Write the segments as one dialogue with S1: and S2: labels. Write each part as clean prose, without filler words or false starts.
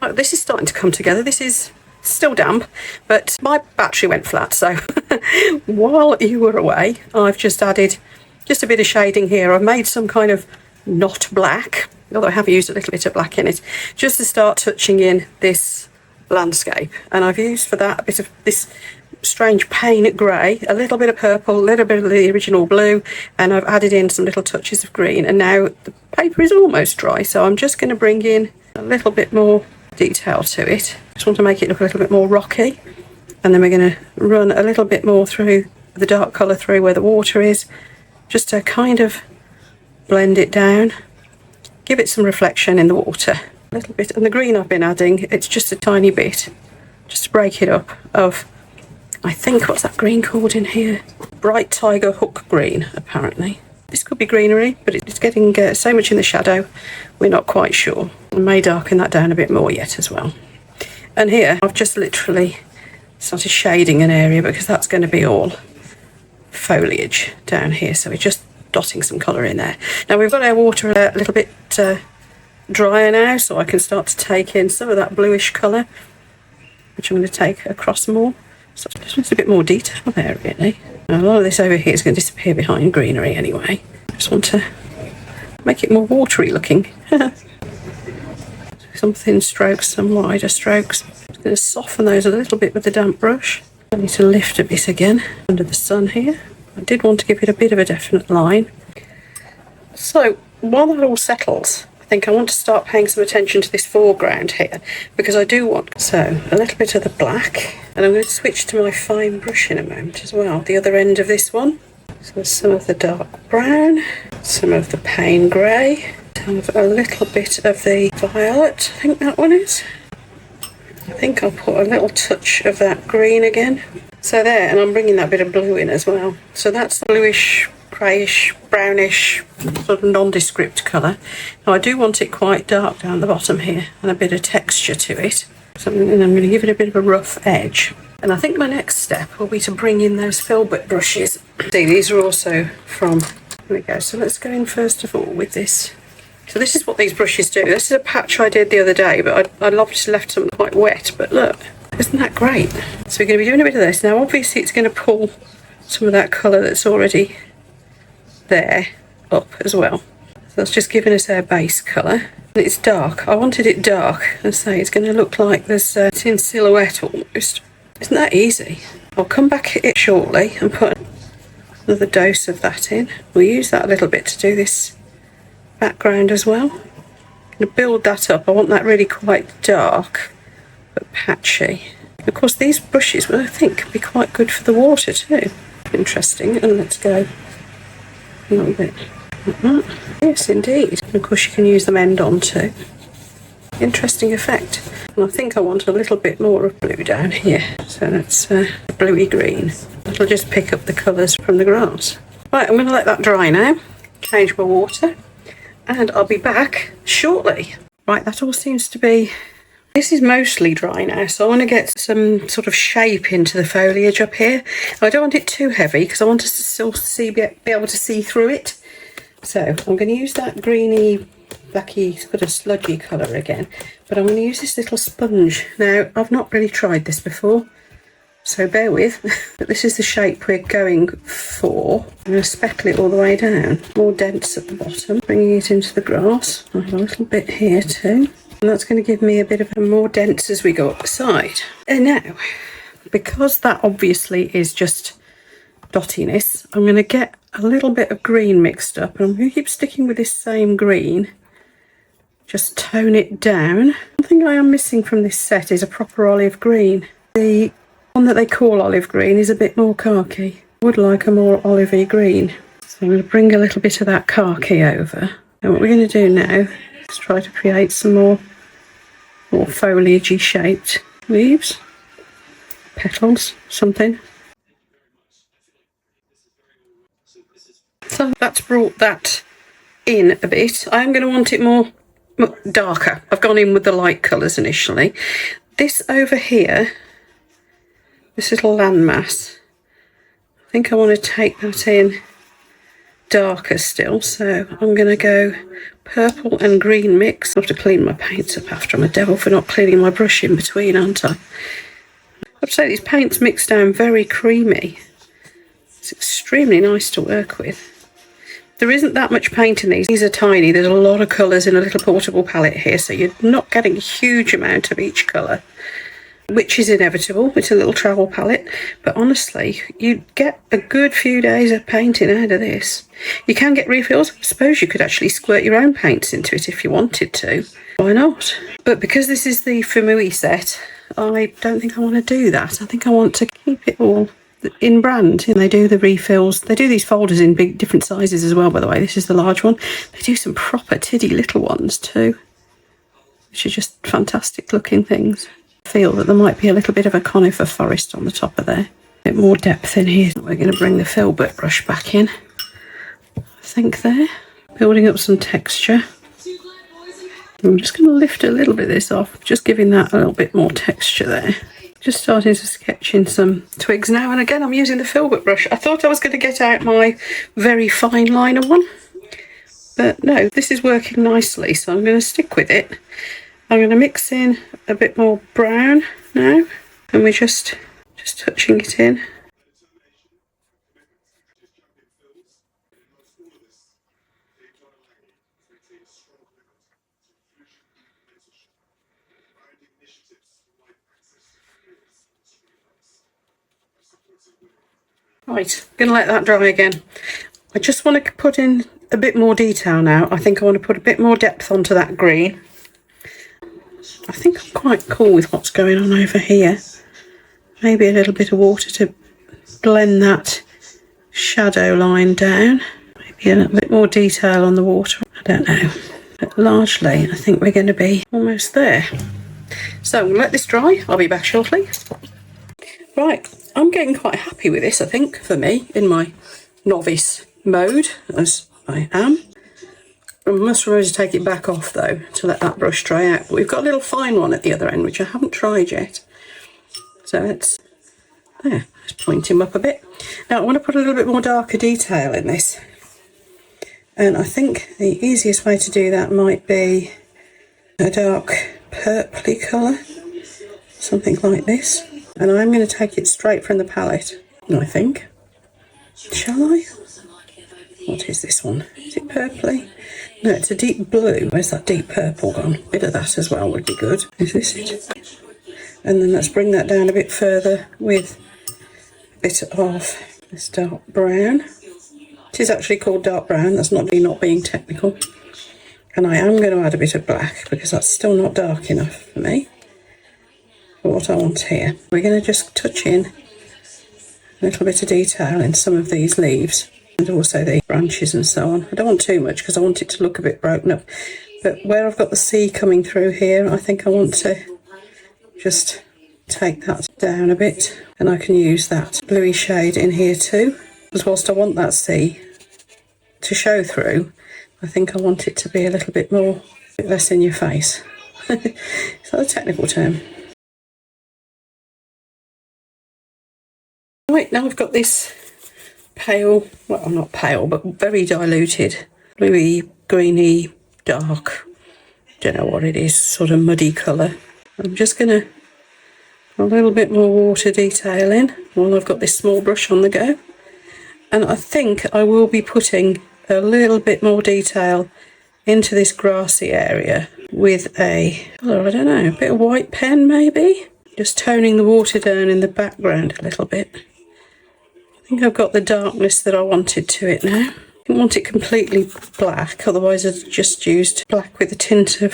S1: Oh, this is starting to come together. This is still damp, but my battery went flat, so while you were away, I've just added just a bit of shading here. I've made some kind of not black, although I have used a little bit of black in it, just to start touching in this landscape. And I've used for that a bit of this strange paint grey, a little bit of purple, a little bit of the original blue, and I've added in some little touches of green. And now the paper is almost dry, so I'm just going to bring in a little bit more detail to it. Just want to make it look a little bit more rocky, and then we're going to run a little bit more through the dark colour through where the water is, just to kind of blend it down, give it some reflection in the water a little bit. And the green I've been adding, it's just a tiny bit, just to break it up, of, I think, what's that green called in here? Bright tiger hook green, apparently. This could be greenery, but it's getting so much in the shadow, we're not quite sure. I may darken that down a bit more yet as well. And here, I've just literally started shading an area, because that's going to be all foliage down here. So we're just dotting some colour in there. Now we've got our water a little bit drier now, so I can start to take in some of that bluish colour, which I'm going to take across more. So just a bit more detail there, really. Now, a lot of this over here is going to disappear behind greenery anyway. I just want to make it more watery looking. Some thin strokes, some wider strokes. I'm going to soften those a little bit with the damp brush. I need to lift a bit again under the sun here. I did want to give it a bit of a definite line. So while that all settles, I think I want to start paying some attention to this foreground here, because I do want, so a little bit of the black, and I'm going to switch to my fine brush in a moment as well, the other end of this one. So some of the dark brown, some of the pain grey, a little bit of the violet, I think that one is. I think I'll put a little touch of that green again. So there, and I'm bringing that bit of blue in as well. So that's bluish, greyish, brownish, sort of nondescript colour. Now I do want it quite dark down the bottom here, and a bit of texture to it. So I'm going to give it a bit of a rough edge. And I think my next step will be to bring in those Filbert brushes. See, these are also from, there we go. So let's go in first of all with this. So this is what these brushes do. This is a patch I did the other day, but I'd love to left them quite wet, but look, isn't that great? So we're going to be doing a bit of this. Now obviously it's going to pull some of that colour that's already there up as well. So that's just giving us our base colour. And it's dark. I wanted it dark, and so it's going to look like there's it's in silhouette almost. Isn't that easy? I'll come back at it shortly and put another dose of that in. We'll use that a little bit to do this background as well. I'm going to build that up. I want that really quite dark but patchy. Of course these brushes will, I think, could be quite good for the water too. Interesting. And let's go a little bit like that. Yes, indeed. And of course you can use them end on too. Interesting effect. And I think I want a little bit more of blue down here. So that's bluey green. That'll just pick up the colours from the grass. Right, I'm going to let that dry now. Change my water. And I'll be back shortly. Right, that all seems to be... This is mostly dry now, so I want to get some sort of shape into the foliage up here. I don't want it too heavy, because I want us to still be able to see through it. So I'm going to use that greeny, blacky, sort of sludgy colour again. But I'm going to use this little sponge. Now, I've not really tried this before, so bear with. But this is the shape we're going for. I'm going to speckle it all the way down. More dense at the bottom, bringing it into the grass. I have a little bit here too. And that's going to give me a bit of a more dense as we go up the side. And now, because that obviously is just dottiness, I'm going to get a little bit of green mixed up. And I'm going to keep sticking with this same green. Just tone it down. One thing I am missing from this set is a proper olive green. The one that they call olive green is a bit more khaki. I would like a more olivey green. So I'm going to bring a little bit of that khaki over. And what we're going to do now is try to create some more foliagey shaped leaves, petals, something. So that's brought that in a bit. I'm going to want it more darker. I've gone in with the light colours initially. This over here, this little landmass, I think I want to take that in darker still, so I'm going to go purple and green mix. I have to clean my paints up after. I'm a devil for not cleaning my brush in between, aren't I? I have to say these paints mix down very creamy. It's extremely nice to work with. There isn't that much paint in these. These are tiny. There's a lot of colours in a little portable palette here, so you're not getting a huge amount of each colour, which is inevitable. It's a little travel palette, but honestly, you get a good few days of painting out of this. You can get refills. I suppose you could actually squirt your own paints into it if you wanted to. Why not? But because this is the Fumui set, I don't think I want to do that. I think I want to keep it all in brand. And they do the refills. They do these folders in big different sizes as well, by the way. This is the large one. They do some proper tiddy little ones too, which are just fantastic looking things. I feel that there might be a little bit of a conifer forest on the top of there. A bit more depth in here. We're going to bring the Filbert brush back in, I think there. Building up some texture. I'm just going to lift a little bit of this off, just giving that a little bit more texture there. Just starting to sketch in some twigs now, and again I'm using the Filbert brush. I thought I was going to get out my very fine liner one, but no, this is working nicely, so I'm going to stick with it. I'm going to mix in a bit more brown now, and we're just touching it in. Right, I'm going to let that dry again. I just want to put in a bit more detail now. I think I want to put a bit more depth onto that green. I think I'm quite cool with what's going on over here. Maybe a little bit of water to blend that shadow line down. Maybe a little bit more detail on the water. I don't know. But largely, I think we're going to be almost there. So we'll let this dry. I'll be back shortly. Right, I'm getting quite happy with this, I think, for me, in my novice mode, as I am. I must remember to take it back off, though, to let that brush dry out. But we've got a little fine one at the other end, which I haven't tried yet. So let's point him up a bit. Now, I want to put a little bit more darker detail in this. And I think the easiest way to do that might be a dark purpley colour, something like this. And I'm going to take it straight from the palette, I think. Shall I? What is this one? Is it purpley? No, it's a deep blue. Where's that deep purple gone? A bit of that as well would be good. Is this it? And then let's bring that down a bit further with a bit of this dark brown. It is actually called dark brown. That's not being technical. And I am going to add a bit of black because that's still not dark enough for me. For what I want here. We're going to just touch in a little bit of detail in some of these leaves and also the branches and so on. I don't want too much because I want it to look a bit broken up, but where I've got the sea coming through here, I think I want to just take that down a bit, and I can use that bluey shade in here too, because whilst I want that sea to show through, I think I want it to be a little bit less in your face. Is that a technical term? Right, now I've got this pale, well, not pale, but very diluted, bluey, greeny, dark, don't know what it is, sort of muddy colour. I'm just going to put a little bit more water detail in while I've got this small brush on the go. And I think I will be putting a little bit more detail into this grassy area with a, oh, I don't know, a bit of white pen maybe? Just toning the water down in the background a little bit. I think I've got the darkness that I wanted to it now. I didn't want it completely black, otherwise I'd just used black with a tint of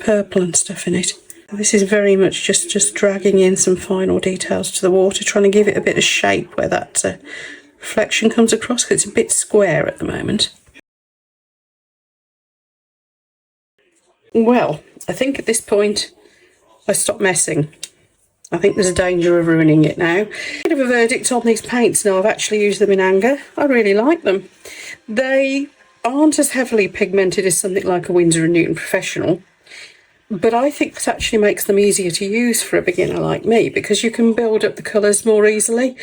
S1: purple and stuff in it. This is very much just dragging in some final details to the water, trying to give it a bit of shape where that reflection comes across, because it's a bit square at the moment. Well, I think at this point I stop messing. I think there's a danger of ruining it now. Bit of a verdict on these paints now. I've actually used them in anger. I really like them. They aren't as heavily pigmented as something like a Winsor & Newton Professional, but I think that actually makes them easier to use for a beginner like me, because you can build up the colours more easily.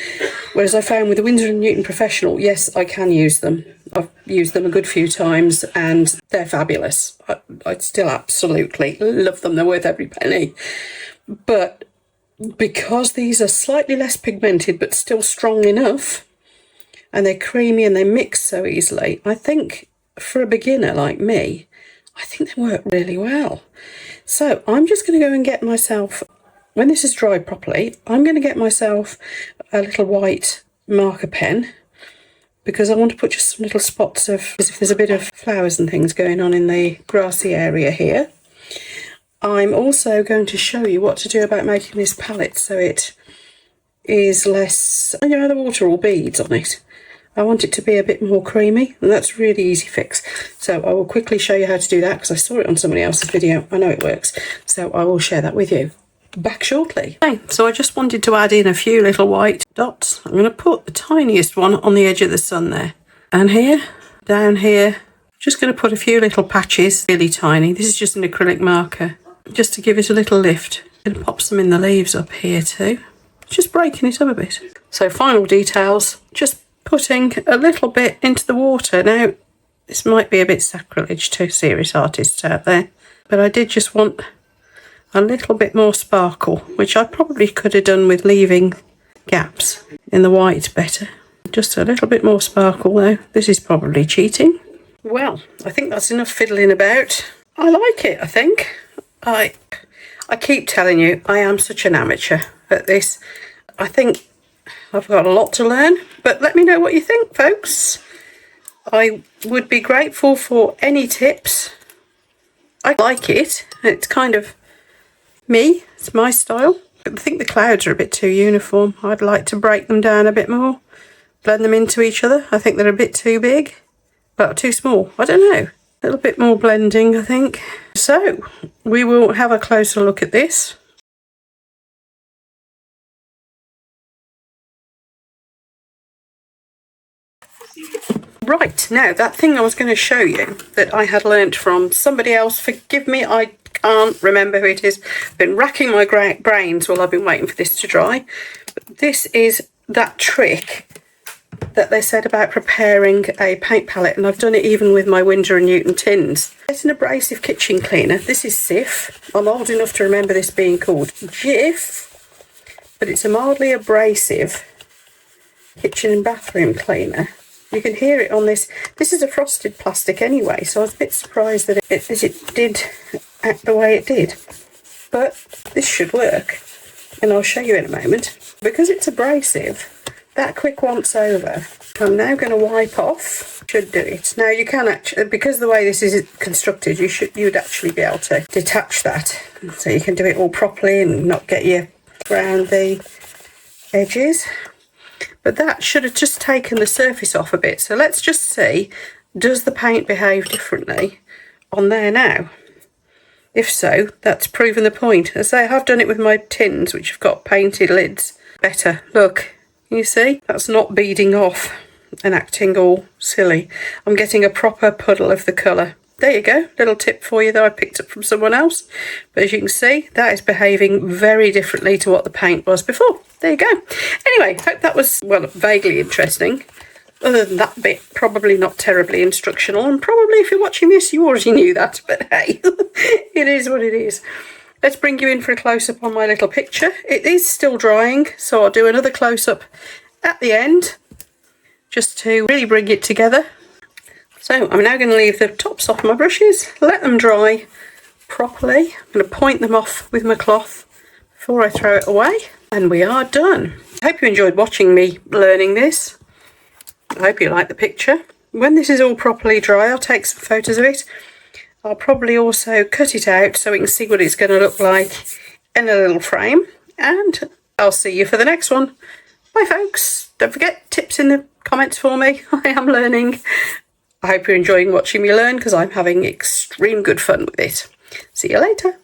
S1: Whereas I found with the Winsor & Newton Professional, yes, I can use them. I've used them a good few times and they're fabulous. I still absolutely love them. They're worth every penny. But because these are slightly less pigmented but still strong enough, and they're creamy and they mix so easily, I think for a beginner like me, I think they work really well. So I'm just going to go and get myself, when this is dried properly, I'm going to get myself a little white marker pen, because I want to put just some little spots of, as if there's a bit of flowers and things going on in the grassy area here. I'm also going to show you what to do about making this palette so it is less, you know, the water all beads on it. I want it to be a bit more creamy, and that's a really easy fix. So I will quickly show you how to do that, because I saw it on somebody else's video. I know it works, so I will share that with you. Back shortly. Okay, so I just wanted to add in a few little white dots. I'm going to put the tiniest one on the edge of the sun there. And here, down here, just going to put a few little patches, really tiny. This is just an acrylic marker, just to give it a little lift. I'm going to pop some in the leaves up here too. Just breaking it up a bit. So final details, just putting a little bit into the water. Now, this might be a bit sacrilege to serious artists out there, but I did just want a little bit more sparkle, which I probably could have done with leaving gaps in the white better. Just a little bit more sparkle though. This is probably cheating. Well, I think that's enough fiddling about. I like it, I think. I keep telling you, I am such an amateur at this. I think I've got a lot to learn, but let me know what you think, folks. I would be grateful for any tips. I like it. It's kind of me. It's my style. I think the clouds are a bit too uniform. I'd like to break them down a bit more, blend them into each other. I think they're a bit too big, but too small. I don't know. A little bit more blending, I think. So we will have a closer look at this. Right, now that thing I was going to show you that I had learnt from somebody else, forgive me, I can't remember who it is. I've been racking my brains while I've been waiting for this to dry. But this is that trick that they said about preparing a paint palette, and I've done it even with my Winsor & Newton tins. It's an abrasive kitchen cleaner. This is Sif. I'm old enough to remember this being called Jif, but it's a mildly abrasive kitchen and bathroom cleaner. You can hear it on this. This is a frosted plastic anyway, so I was a bit surprised that it did act the way it did. But this should work, and I'll show you in a moment. Because it's abrasive, that quick once over, I'm now going to wipe off. Should do it. Now you can actually, because the way this is constructed, you'd actually be able to detach that, so you can do it all properly and not get you around the edges. But that should have just taken the surface off a bit. So let's just see, does the paint behave differently on there now? If so, that's proven the point. As I have done it with my tins, which have got painted lids. Better. Look, you see? That's not beading off and acting all silly. I'm getting a proper puddle of the colour. There you go, little tip for you that I picked up from someone else. But as you can see, that is behaving very differently to what the paint was before. There you go. Anyway, hope that was, well, vaguely interesting. Other than that bit, probably not terribly instructional. And probably if you're watching this, you already knew that. But hey, it is what it is. Let's bring you in for a close-up on my little picture. It is still drying, so I'll do another close-up at the end, just to really bring it together. So I'm now going to leave the tops off my brushes, let them dry properly. I'm going to point them off with my cloth before I throw it away, and we are done. I hope you enjoyed watching me learning this. I hope you like the picture. When this is all properly dry, I'll take some photos of it. I'll probably also cut it out so we can see what it's going to look like in a little frame, and I'll see you for the next one. Bye folks. Don't forget, tips in the comments for me. I am learning. I hope you're enjoying watching me learn, because I'm having extreme good fun with it. See you later.